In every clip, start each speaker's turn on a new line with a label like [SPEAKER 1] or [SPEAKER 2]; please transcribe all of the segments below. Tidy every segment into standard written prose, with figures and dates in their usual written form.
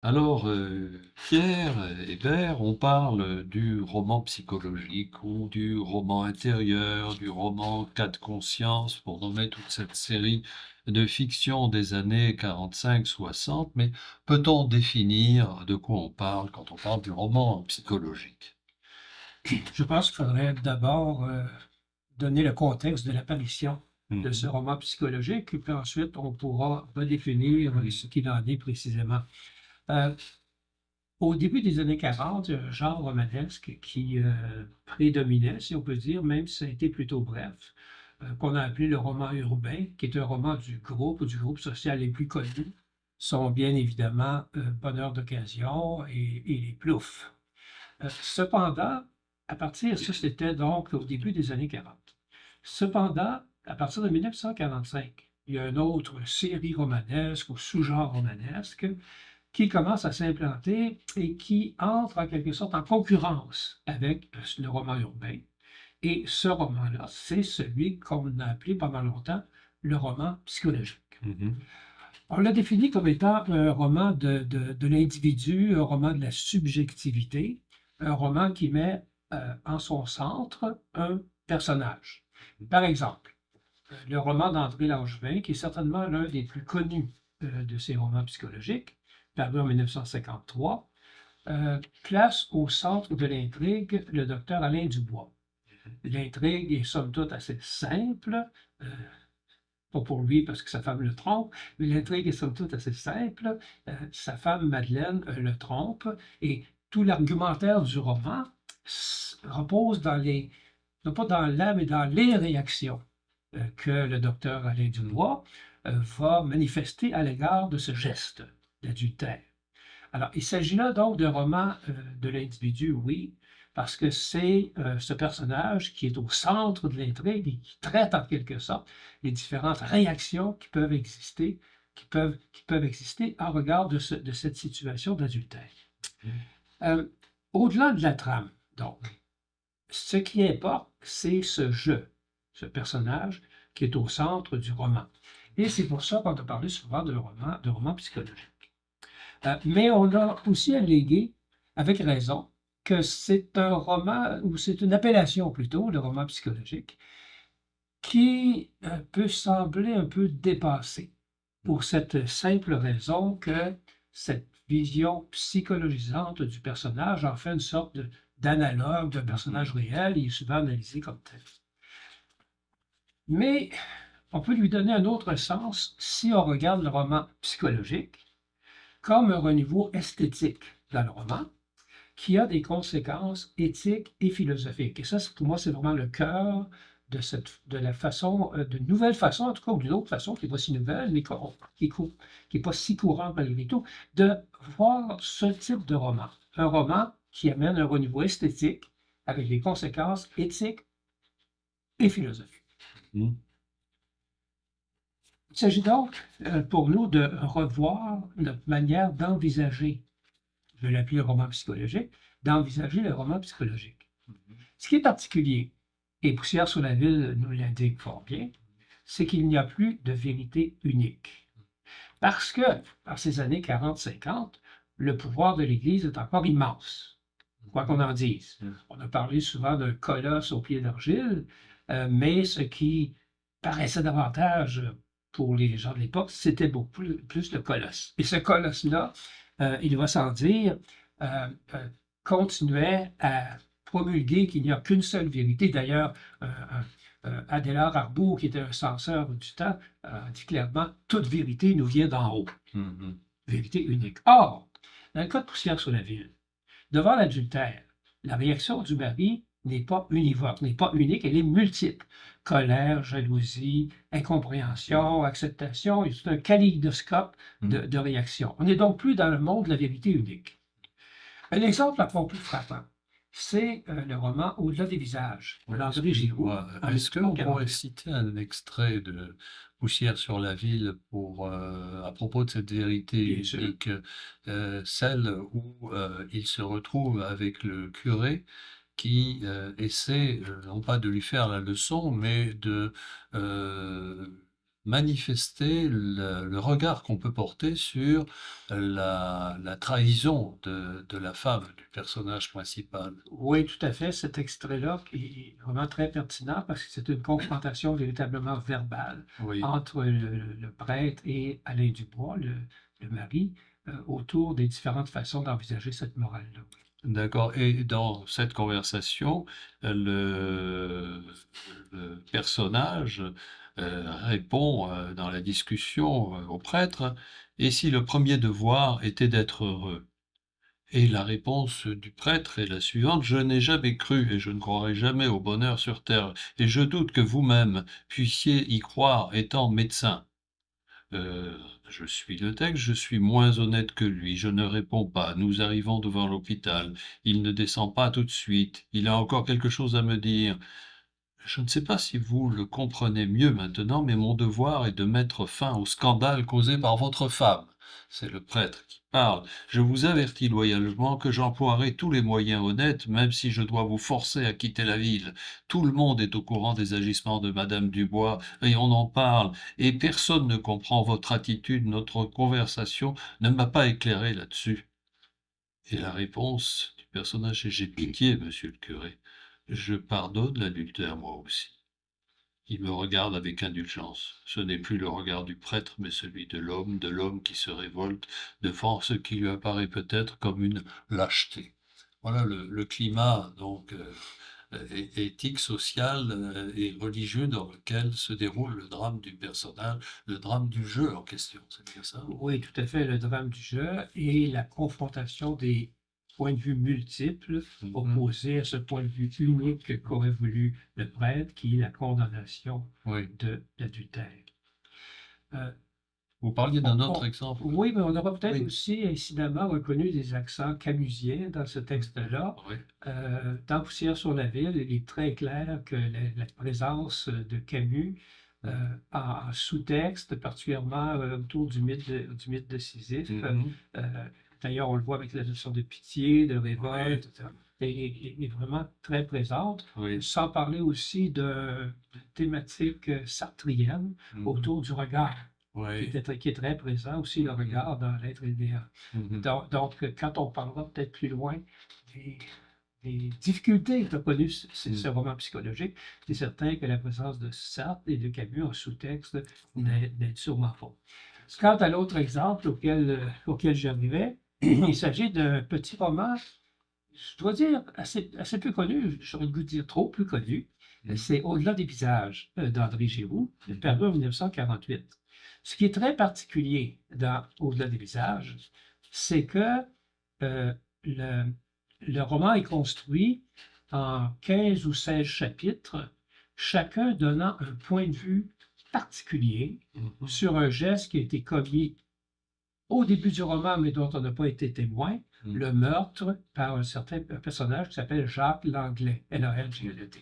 [SPEAKER 1] Alors, Pierre Hébert, on parle du roman psychologique ou du roman intérieur, du roman cas de conscience, pour nommer toute cette série de fiction des années 45-60, mais peut-on définir de quoi on parle quand on parle du roman psychologique?
[SPEAKER 2] Je pense qu'il faudrait d'abord donner le contexte de l'apparition de ce
[SPEAKER 1] Mhm.
[SPEAKER 2] roman psychologique, et puis ensuite on pourra redéfinir ce qu'il en est précisément. Euh, Au début des années 40, il y a un genre romanesque qui prédominait, si on peut dire, même si ça a été plutôt bref, qu'on a appelé le roman urbain, qui est un roman du groupe social les plus connus, sont bien évidemment Bonheur d'occasion et les Ploufs. Cependant, à partir, ça c'était donc au début des années 40. Cependant, à partir de 1945, il y a une autre série romanesque ou sous-genre romanesque qui commence à s'implanter et qui entre en quelque sorte en concurrence avec le roman urbain. Et ce roman-là, c'est celui qu'on a appelé pendant longtemps le roman psychologique.
[SPEAKER 1] Mhm.
[SPEAKER 2] On l'a défini comme étant un roman de l'individu, un roman de la subjectivité, un roman qui met en son centre un personnage. Par exemple, le roman d'André Langevin, qui est certainement l'un des plus connus de ces romans psychologiques, paru en 1953, place au centre de l'intrigue le docteur Alain Dubois. L'intrigue est somme toute assez simple, euh, pas pour lui parce que sa femme le trompe, mais l'intrigue est somme toute assez simple. Sa femme Madeleine le trompe et tout l'argumentaire du roman repose dans les, non pas dans la, mais dans les réactions que le docteur Alain Dubois va manifester à l'égard de ce geste d'adultère. Alors, il s'agit là donc d'un roman de l'individu, oui, parce que c'est ce personnage qui est au centre de l'intrigue et qui traite en quelque sorte les différentes réactions qui peuvent exister, qui peuvent exister en regard de cette situation d'adultère. Euh, Au-delà de la trame, donc, ce qui importe, c'est ce jeu, ce personnage qui est au centre du roman. Et c'est pour ça qu'on a parlé souvent de roman psychologique. Mais on a aussi allégué, avec raison, que c'est un roman, ou c'est une appellation plutôt, le roman psychologique, qui peut sembler un peu dépassée, pour cette simple raison que cette vision psychologisante du personnage en fait une sorte d'analogue d'un personnage réel, il est souvent analysé comme tel. Mais on peut lui donner un autre sens si on regarde le roman psychologique comme un renouveau esthétique dans le roman, qui a des conséquences éthiques et philosophiques. Et ça, pour moi, c'est vraiment le cœur de la façon, de nouvelle façon, en tout cas, ou d'une autre façon, qui n'est pas si nouvelle, mais qui n'est pas si courante malgré tout, de voir ce type de roman. Un roman qui amène un renouveau esthétique avec des conséquences éthiques et philosophiques.
[SPEAKER 1] Mhm.
[SPEAKER 2] Il s'agit donc pour nous de revoir notre manière d'envisager, je vais l'appeler le roman psychologique, d'envisager le roman psychologique. Ce qui est particulier, et Poussière sur la ville nous l'indique fort bien, c'est qu'il n'y a plus de vérité unique. Parce que, dans ces années 40-50, le pouvoir de l'Église est encore immense, quoi qu'on en dise. On a parlé souvent d'un colosse au pied d'argile, mais ce qui paraissait davantage pour les gens de l'époque, c'était beaucoup plus le colosse. Et ce colosse-là, il va sans dire, euh, euh, continuait à promulguer qu'il n'y a qu'une seule vérité. D'ailleurs, Adélard Arbour, qui était un censeur du temps, dit clairement toute vérité nous vient d'en haut.
[SPEAKER 1] Mhm.
[SPEAKER 2] Vérité unique. Or, dans le cas de Poussière sur la ville, devant l'adultère, la réaction du mari n'est pas univoque, n'est pas unique, elle est multiple. Colère, jalousie, incompréhension, acceptation, c'est un kaléidoscope
[SPEAKER 1] Mhm.
[SPEAKER 2] de réactions. On n'est donc plus dans le monde de la vérité unique. Un exemple encore plus frappant, c'est le roman Au-delà des visages de Landry Giroux en
[SPEAKER 1] Est-ce qu'on pourrait
[SPEAKER 2] 1942.
[SPEAKER 1] citer un extrait de Poussière sur la ville pour, à propos de cette vérité
[SPEAKER 2] Bien sûr.
[SPEAKER 1] unique, celle où il se retrouve avec le curé qui essaie, non pas de lui faire la leçon, mais de euh, manifester le regard qu'on peut porter sur la trahison de la femme, du personnage principal.
[SPEAKER 2] Oui, tout à fait. Cet extrait-là est vraiment très pertinent parce que c'est une confrontation véritablement verbale
[SPEAKER 1] Oui.
[SPEAKER 2] entre le prêtre et Alain Dubois, le mari, autour des différentes façons d'envisager cette morale-là.
[SPEAKER 1] D'accord. Et dans cette conversation, le, le personnage répond dans la discussion au prêtre, et si le premier devoir était d'être heureux? Et la réponse du prêtre est la suivante: je n'ai jamais cru et je ne croirai jamais au bonheur sur terre, et je doute que vous-même puissiez y croire étant médecin. Euh, je suis le texte, je suis moins honnête que lui, je ne réponds pas. Nous arrivons devant l'hôpital. Il ne descend pas tout de suite. Il a encore quelque chose à me dire. Je ne sais pas si vous le comprenez mieux maintenant, mais mon devoir est de mettre fin au scandale causé par votre femme. C'est le prêtre qui parle. Je vous avertis loyalement que j'emploierai tous les moyens honnêtes, même si je dois vous forcer à quitter la ville. Tout le monde est au courant des agissements de Madame Dubois, et on en parle, et personne ne comprend votre attitude. Notre conversation ne m'a pas éclairé là-dessus. Et la réponse du personnage est: j'ai pitié, monsieur le curé. Je pardonne l'adultère, moi aussi. Il me regarde avec indulgence. Ce n'est plus le regard du prêtre, mais celui de l'homme qui se révolte devant ce qui lui apparaît peut-être comme une lâcheté. Voilà le climat donc éthique, social et religieux dans lequel se déroule le drame du personnage, le drame du jeu en question. C'est bien ça?
[SPEAKER 2] Oui, tout à fait, le drame du jeu et la confrontation des points de vue multiples
[SPEAKER 1] Mhm.
[SPEAKER 2] opposés à ce point de vue unique qu'aurait voulu le prêtre, qui est la condamnation
[SPEAKER 1] Oui.
[SPEAKER 2] de l'adultère.
[SPEAKER 1] Vous parliez d'un autre exemple.
[SPEAKER 2] Oui, mais on aura peut-être
[SPEAKER 1] Oui.
[SPEAKER 2] aussi incidemment reconnu des accents camusiens dans ce texte-là.
[SPEAKER 1] Oui.
[SPEAKER 2] Dans Poussière sur la ville, il est très clair que la présence de Camus en sous-texte, particulièrement autour du mythe de Sisyphe.
[SPEAKER 1] Mhm.
[SPEAKER 2] D'ailleurs, on le voit avec la notion de pitié, de révolte, etc. Est vraiment très présente,
[SPEAKER 1] Oui.
[SPEAKER 2] sans parler aussi de thématiques sartriennes
[SPEAKER 1] Mhm.
[SPEAKER 2] autour du regard
[SPEAKER 1] Oui.
[SPEAKER 2] qui est très présent aussi, le regard dans l'être idéal.
[SPEAKER 1] Mhm.
[SPEAKER 2] Donc, quand on parlera peut-être plus loin des difficultés qu'a connues ce roman psychologique, c'est certain que la présence de Sartre et de Camus en sous-texte n'est sûrement pas. Quant à l'autre exemple auquel j'arrivais, il s'agit d'un petit roman, je dois dire, assez peu connu, j'aurais le goût de dire trop peu connu. C'est Au-delà des visages d'André Giroux, paru en 1948. Ce qui est très particulier dans Au-delà des visages, c'est que euh, le roman est construit en 15 ou 16 chapitres, chacun donnant un point de vue particulier sur un geste qui a été commis au début du roman, mais dont on n'a pas été témoin, le meurtre par un certain personnage qui s'appelle Jacques Langlais, L-A-N-G-L-E-T.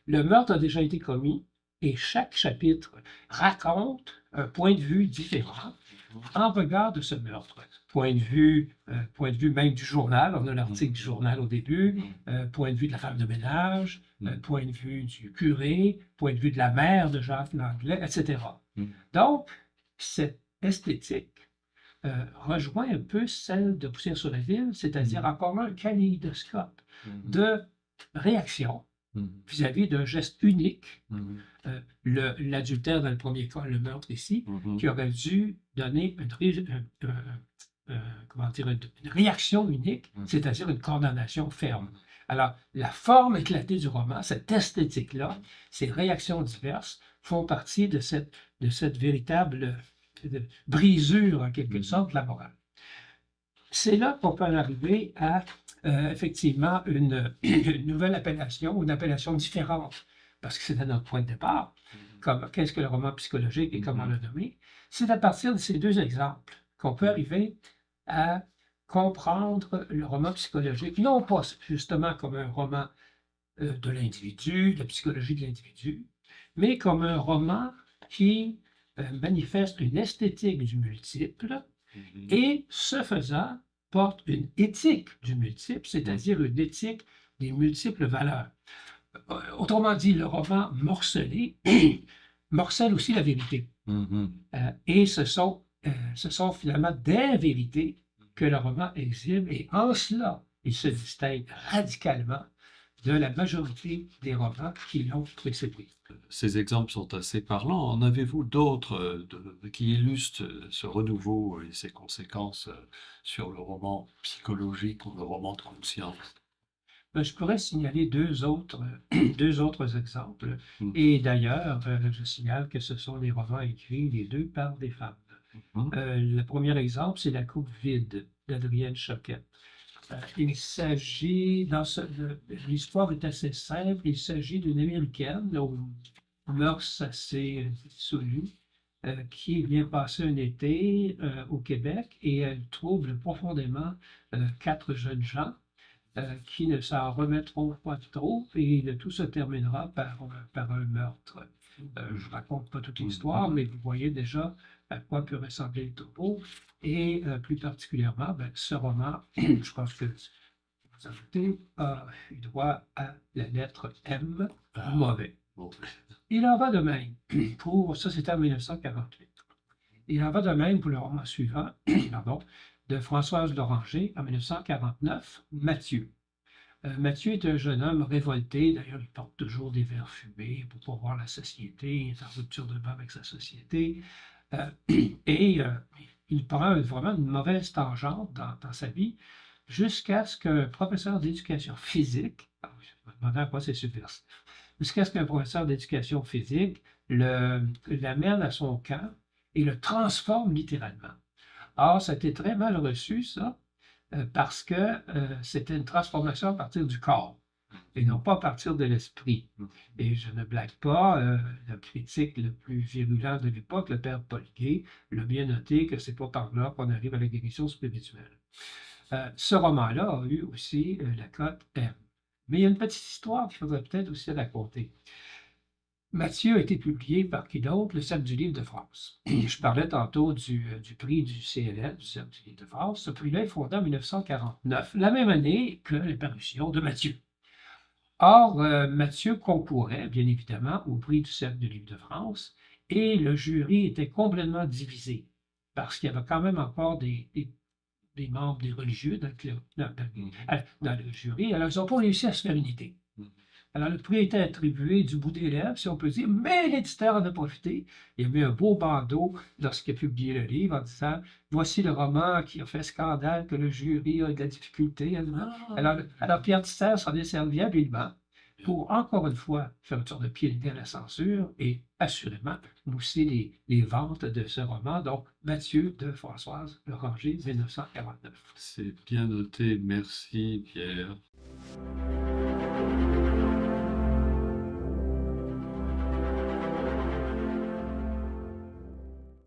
[SPEAKER 2] Le meurtre a déjà été commis et chaque chapitre raconte un point de vue différent en regard de ce meurtre. Point de vue même du journal, on a l'article du journal au début, point de vue de la femme de ménage, point de vue du curé, point de vue de la mère de Jacques Langlais, etc. Donc, cette esthétique rejoint un peu celle de Poussière sur la ville, c'est-à-dire encore un kaléidoscope de réactions vis-à-vis d'un geste unique, l'adultère dans le premier cas, le meurtre ici, qui aurait dû donner une réaction unique, c'est-à-dire une condamnation ferme. Alors, la forme éclatée du roman, cette esthétique-là, ces réactions diverses font partie de cette véritable brisure, en quelque sorte, de la morale. C'est là qu'on peut en arriver à effectivement une nouvelle appellation, une appellation différente, parce que c'était notre point de départ, comme qu'est-ce que le roman psychologique et comment le nommer. C'est à partir de ces deux exemples qu'on peut arriver à comprendre le roman psychologique, non pas justement comme un roman de l'individu, de la psychologie de l'individu, mais comme un roman qui manifeste une esthétique du multiple et, ce faisant, porte une éthique du multiple, c'est-à-dire une éthique des multiples valeurs. Autrement dit, le roman morcelé morcelle aussi la vérité. Et ce sont finalement des vérités que le roman exhibe, et en cela, il se distingue radicalement de la majorité des romans qui l'ont précédé.
[SPEAKER 1] Ces exemples sont assez parlants. En avez-vous d'autres qui illustrent ce renouveau et ses conséquences sur le roman psychologique ou le roman de conscience?
[SPEAKER 2] Je pourrais signaler deux autres exemples.
[SPEAKER 1] Mhm.
[SPEAKER 2] Et d'ailleurs, je signale que ce sont des romans écrits, les deux, par des femmes.
[SPEAKER 1] Mhm.
[SPEAKER 2] Le premier exemple, c'est La coupe vide d'Adrienne Choquette. Il s'agit, l'histoire est assez simple, il s'agit d'une Américaine aux mœurs assez dissolues qui vient passer un été au Québec, et elle trouble profondément quatre jeunes gens qui ne s'en remettront pas trop, et le tout se terminera par un meurtre. Je ne raconte pas toute l'histoire, mais vous voyez déjà à quoi peut ressembler le topo. Et plus particulièrement, ce roman, je pense que vous avez eu droit à la lettre M, mauvais.
[SPEAKER 1] Bon.
[SPEAKER 2] Il en va de même pour, ça c'était en 1948. Il en va de même pour le roman suivant, pardon, de Françoise Loranger en 1949, Mathieu. Mathieu est un jeune homme révolté, d'ailleurs il porte toujours des verres fumés pour pas voir la société, il est en rupture de ban avec sa société, et il prend vraiment une mauvaise tangente dans sa vie, jusqu'à ce qu'un professeur d'éducation physique, je me demandais à quoi c'est subversif, jusqu'à ce qu'un professeur d'éducation physique l'amène à son camp et le transforme littéralement. Or, ça a été très mal reçu, ça, parce que c'était une transformation à partir du corps et non pas à partir de l'esprit. Et je ne blague pas, le critique le plus virulent de l'époque, le père Paul Gay, l'a bien noté que c'est pas par là qu'on arrive à la guérison spirituelle. Ce roman-là a eu aussi la cote M. Mais il y a une petite histoire qu'il faudrait peut-être aussi raconter. Mathieu a été publié par qui d'autre? Le Cercle du Livre de France. Je parlais tantôt du prix du CLL, du Cercle du Livre de France. Ce prix-là est fondé en 1949, la même année que la parution de Mathieu. Or, Mathieu concourait, bien évidemment, au prix du Cercle du Livre de France, et le jury était complètement divisé, parce qu'il y avait quand même encore des membres, des religieux dans le jury. Alors, ils n'ont pas réussi à se faire une idée. Alors, le prix a été attribué du bout des lèvres, si on peut dire, mais l'éditeur en a profité. Il a mis un beau bandeau lorsqu'il a publié le livre en disant voici le roman qui a fait scandale, que le jury a eu de la difficulté. Alors Pierre Tisser s'en est servi habilement pour, encore une fois, faire une sorte de pied de nez à la censure et assurément mousser les ventes de ce roman, donc Mathieu de Françoise Loranger, 1949.
[SPEAKER 1] C'est bien noté, merci Pierre.